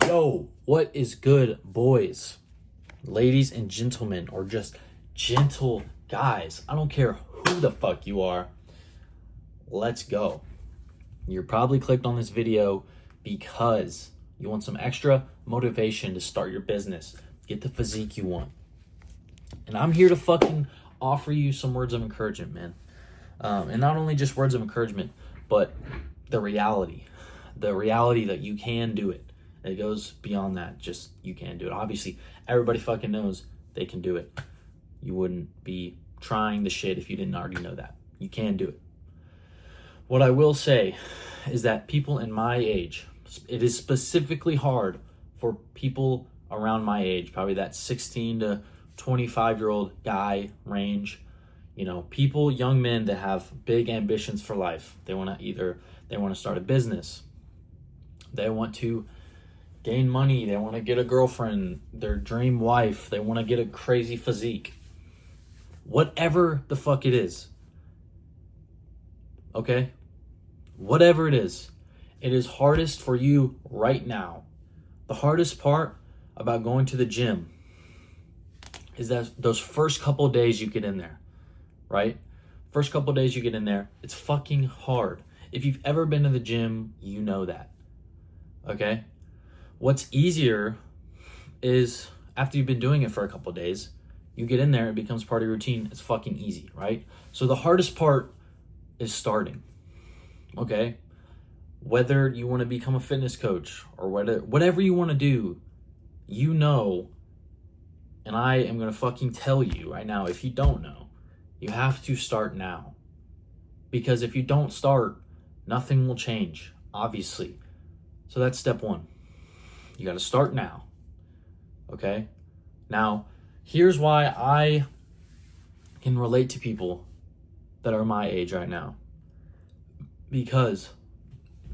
Yo, what is good, boys, ladies, and gentlemen, or just gentle guys? I don't care who the fuck you are. Let's go. You're probably clicked on this video because you want some extra motivation to start your business, get the physique you want. And I'm here to fucking offer you some words of encouragement, man. And not only just words of encouragement, but the reality that you can do it. It goes beyond that. Just you can do it. Obviously, everybody fucking knows they can do it. You wouldn't be trying the shit if you didn't already know that. You can do it. What I will say is that people in my age, it is specifically hard for people around my age, probably that 16 to 25-year-old guy range. You know, people, young men that have big ambitions for life. They want to start a business. They want to gain money. They want to get a girlfriend, their dream wife. They want to get a crazy physique. Whatever the fuck it is. Okay? Whatever it is hardest for you right now. The hardest part about going to the gym is that those first couple days you get in there, right? First couple days you get in there, it's fucking hard. If you've ever been to the gym, you know that. Okay? What's easier is after you've been doing it for a couple days, you get in there, it becomes part of your routine. It's fucking easy, right? So the hardest part is starting. Okay? Whether you want to become a fitness coach or whatever you want to do, you know, and I am going to fucking tell you right now, if you don't know, you have to start now. Because if you don't start, nothing will change, obviously. So that's step one. You got to start now. Okay? Now, here's why I can relate to people that are my age right now. Because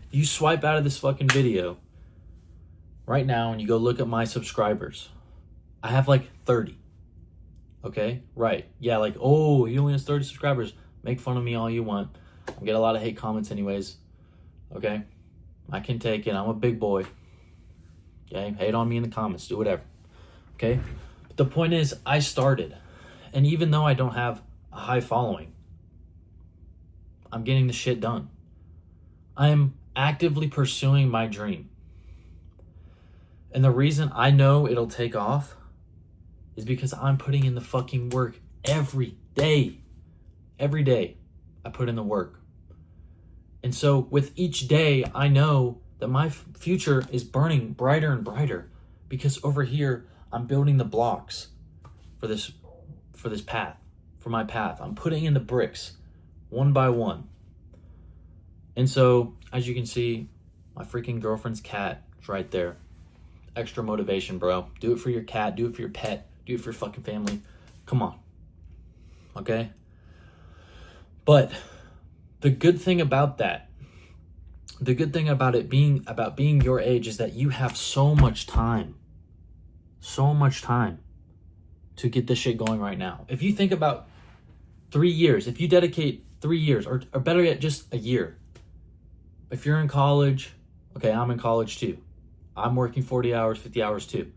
if you swipe out of this fucking video right now and you go look at my subscribers, I have like 30. Okay? Right. Yeah, like, oh, he only has 30 subscribers. Make fun of me all you want. I get a lot of hate comments anyways. Okay? I can take it. I'm a big boy. Okay? Hate on me in the comments. Do whatever. Okay? But the point is, I started. And even though I don't have a high following, I'm getting the shit done. I'm actively pursuing my dream. And the reason I know it'll take off is because I'm putting in the fucking work every day. Every day, I put in the work. And so with each day, I know that my future is burning brighter and brighter because over here, I'm building the blocks for this path, for my path. I'm putting in the bricks one by one. And so, as you can see, my freaking girlfriend's cat is right there. Extra motivation, bro. Do it for your cat. Do it for your pet. Do it for your fucking family. Come on. Okay? But the good thing about that, the good thing about it being your age is that you have so much time to get this shit going right now. If you think about 3 years, if you dedicate 3 years, or better yet, just a year. If you're in college, okay, I'm in college too. I'm working 40 hours, 50 hours too.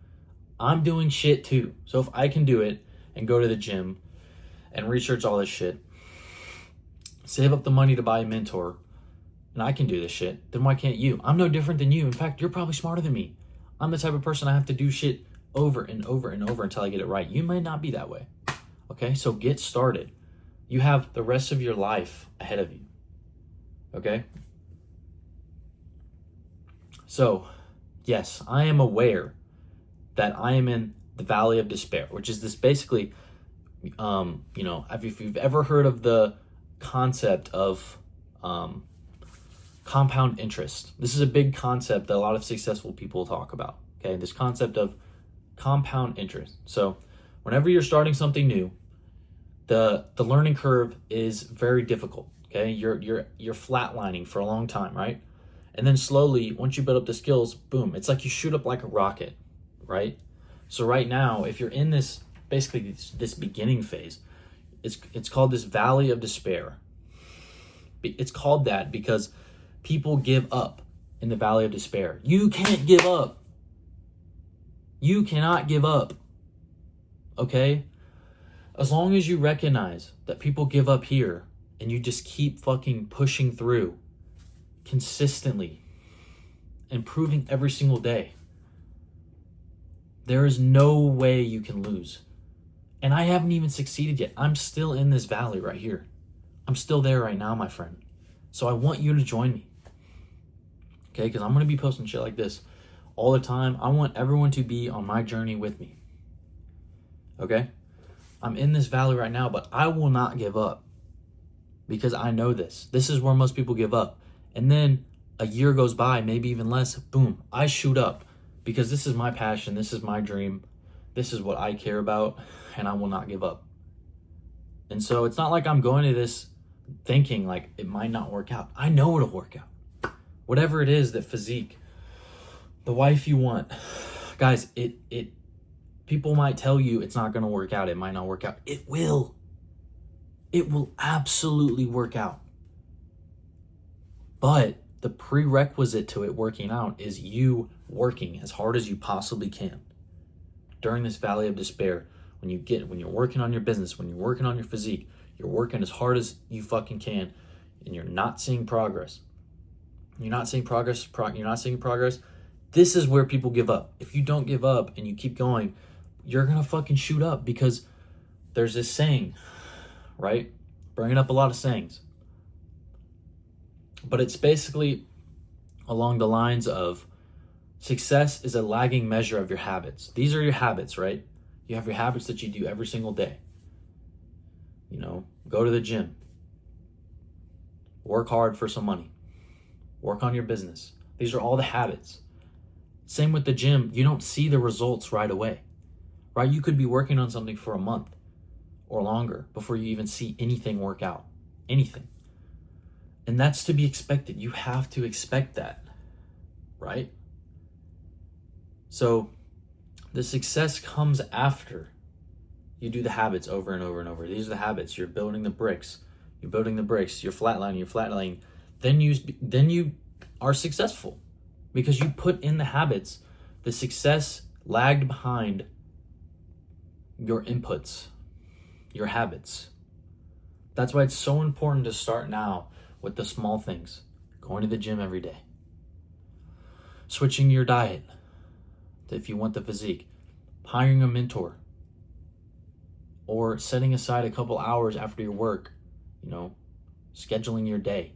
I'm doing shit too. So if I can do it and go to the gym and research all this shit, save up the money to buy a mentor, and I can do this shit, then why can't you? I'm no different than you. In fact, you're probably smarter than me. I'm the type of person I have to do shit over and over and over until I get it right. You might not be that way. Okay, so get started. You have the rest of your life ahead of you. Okay? So, yes, I am aware that I am in the valley of despair, which is this basically, if you've ever heard of the concept of compound interest. This is a big concept that a lot of successful people talk about. Okay, this concept of compound interest. So, whenever you're starting something new, the learning curve is very difficult. Okay, you're flatlining for a long time, right? And then slowly, once you build up the skills, boom, it's like you shoot up like a rocket, right? So right now, if you're in this beginning phase, it's called this valley of despair. It's called that because people give up in the valley of despair. You can't give up. You cannot give up. Okay? As long as you recognize that people give up here and you just keep fucking pushing through consistently, improving every single day, there is no way you can lose. And I haven't even succeeded yet. I'm still in this valley right here. I'm still there right now, my friend. So I want you to join me. Okay? Because I'm going to be posting shit like this all the time. I want everyone to be on my journey with me. Okay? I'm in this valley right now, but I will not give up. Because I know this. This is where most people give up. And then a year goes by, maybe even less, boom, I shoot up. Because this is my passion, this is my dream, this is what I care about, and I will not give up. And so it's not like I'm going to this thinking like it might not work out. I know it'll work out. Whatever it is, that physique, the wife you want. Guys, people might tell you it's not going to work out, it might not work out. It will. It will absolutely work out. But the prerequisite to it working out is you working as hard as you possibly can during this valley of despair. When you're working on your business, when you're working on your physique, you're working as hard as you fucking can, and you're not seeing progress. You're not seeing progress. This is where people give up. If you don't give up and you keep going, you're gonna fucking shoot up, because there's this saying, right? Bringing up a lot of sayings. But it's basically along the lines of success is a lagging measure of your habits. These are your habits, right? You have your habits that you do every single day. You know, go to the gym. Work hard for some money. Work on your business. These are all the habits. Same with the gym. You don't see the results right away, right? You could be working on something for a month or longer before you even see anything work out. Anything. And that's to be expected. You have to expect that, right? So the success comes after you do the habits over and over and over. These are the habits. You're building the bricks. You're flatlining. Then you are successful, because you put in the habits. The success lagged behind your inputs, your habits. That's why it's so important to start now with the small things. Going to the gym every day. Switching your diet if you want the physique. Hiring a mentor. Or setting aside a couple hours after your work. You know, scheduling your day.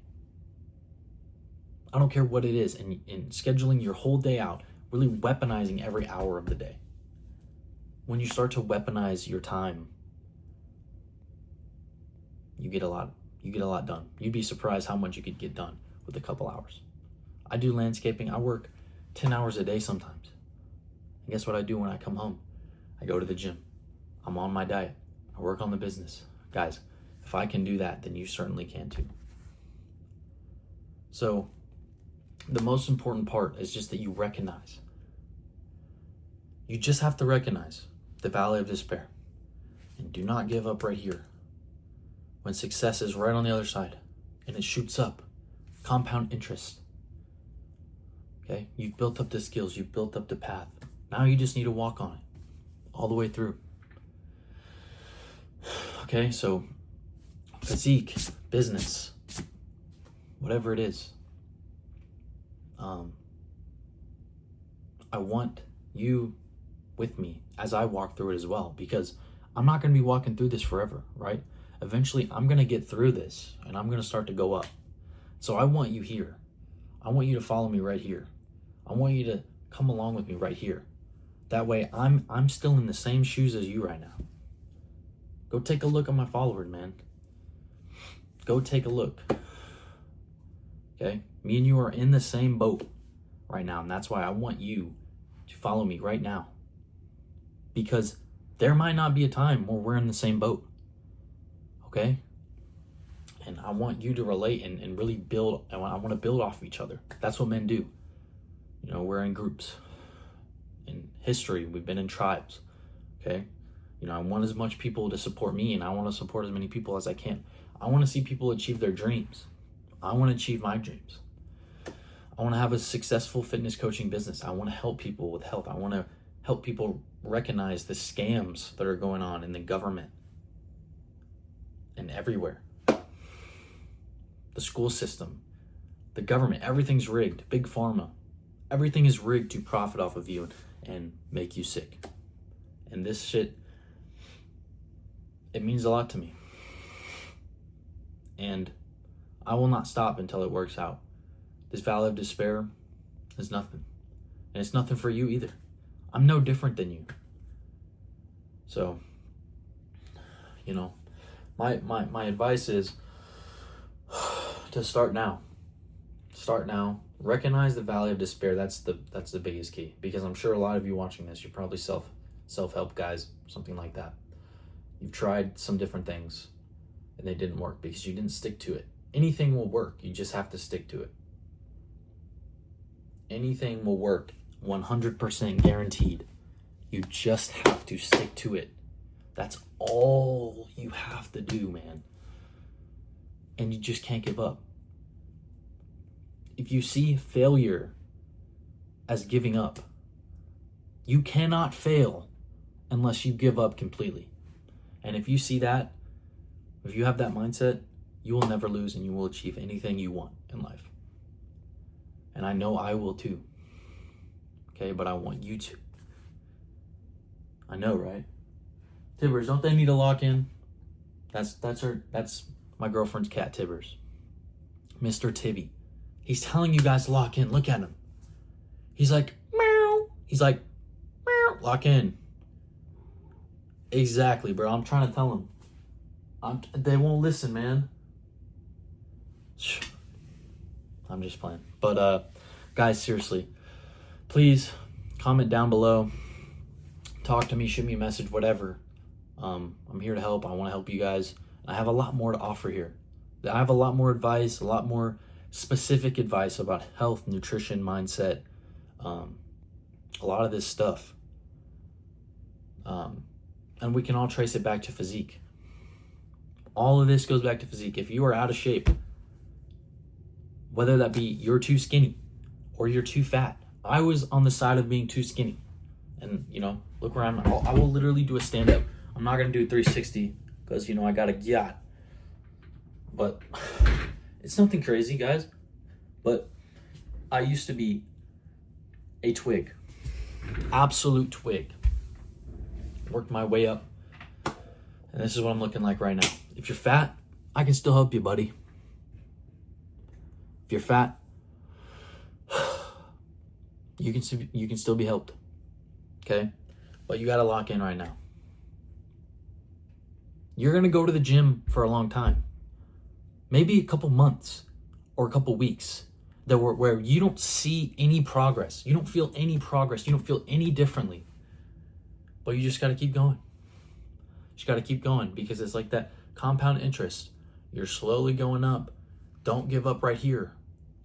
I don't care what it is. And scheduling your whole day out. Really weaponizing every hour of the day. When you start to weaponize your time, you get a lot done. You'd be surprised how much you could get done with a couple hours. I do landscaping. I work 10 hours a day sometimes. And guess what I do when I come home? I go to the gym. I'm on my diet. I work on the business. Guys, if I can do that, then you certainly can too. So the most important part is just that you recognize. You just have to recognize the valley of despair. And do not give up right here. When success is right on the other side and it shoots up, compound interest. Okay, you've built up the skills, you've built up the path. Now you just need to walk on it all the way through. Okay, so physique, business, whatever it is. I want you with me as I walk through it as well, because I'm not going to be walking through this forever, right? Eventually, I'm going to get through this and I'm going to start to go up. So I want you here. I want you to follow me right here. I want you to come along with me right here. That way, I'm still in the same shoes as you right now. Go take a look at my followers, man. Go take a look. Okay? Me and you are in the same boat right now. And that's why I want you to follow me right now. Because there might not be a time where we're in the same boat. Okay? And I want you to relate and really build. I want to build off of each other. That's what men do. You know, we're in groups. In history, we've been in tribes. Okay? You know, I want as much people to support me, and I want to support as many people as I can. I want to see people achieve their dreams. I want to achieve my dreams. I want to have a successful fitness coaching business. I want to help people with health. I want to help people recognize the scams that are going on in the government and everywhere. The school system, the government, everything's rigged. Big pharma, everything is rigged to profit off of you and make you sick. And this shit, it means a lot to me. And I will not stop until it works out. This valley of despair is nothing. And it's nothing for you either. I'm no different than you. So, you know, my advice is to start now. Start now. Recognize the valley of despair. That's the biggest key. Because I'm sure a lot of you watching this, you're probably self-help guys, something like that. You've tried some different things and they didn't work because you didn't stick to it. Anything will work. You just have to stick to it. Anything will work, 100% guaranteed. You just have to stick to it. That's all you have to do, man. And you just can't give up. If you see failure as giving up, you cannot fail unless you give up completely. And if you see that, if you have that mindset, you will never lose and you will achieve anything you want in life. And I know I will too. Okay, but I want you to. I know, right? Tibbers, don't they need a lock in? That's my girlfriend's cat, Tibbers. Mr. Tibby. He's telling you guys to lock in. Look at him. He's like, meow. He's like, meow. Lock in. Exactly, bro. I'm trying to tell him. They won't listen, man. I'm just playing. But, guys, seriously, please comment down below. Talk to me, shoot me a message, whatever. I'm here to help. I want to help you guys. I have a lot more to offer here. I have a lot more advice, a lot more specific advice about health, nutrition, mindset, a lot of this stuff. And we can all trace it back to physique. All of this goes back to physique. If you are out of shape, whether that be you're too skinny or you're too fat. I was on the side of being too skinny. And, you know, look where I'm at. I will literally do a stand-up. I'm not going to do a 360 because, you know, I got a yacht. But it's nothing crazy, guys. But I used to be a twig. Absolute twig. Worked my way up. And this is what I'm looking like right now. If you're fat, I can still help you, buddy. If you're fat, you can still be helped. Okay? But you got to lock in right now. You're going to go to the gym for a long time. Maybe a couple months or a couple weeks where you don't see any progress. You don't feel any progress. You don't feel any differently. But you just got to keep going. You just got to keep going because it's like that compound interest. You're slowly going up. Don't give up right here.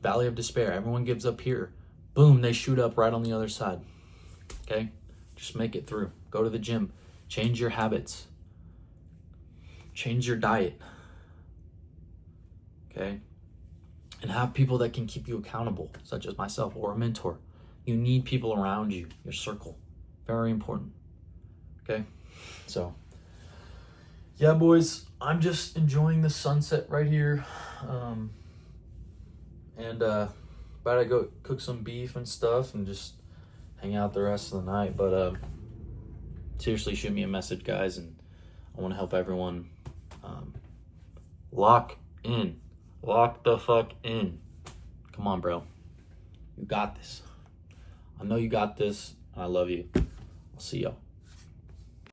Valley of despair. Everyone gives up here. Boom, they shoot up right on the other side. Okay? Just make it through. Go to the gym. Change your habits. Change your diet. Okay? And have people that can keep you accountable, such as myself or a mentor. You need people around you, your circle. Very important. Okay? So, yeah, boys, I'm just enjoying the sunset right here. About to go cook some beef and stuff and just hang out the rest of the night. But seriously, shoot me a message, guys, and I want to help everyone. Lock in. Lock the fuck in. Come on, bro. You got this. I know you got this. I love you. I'll see y'all.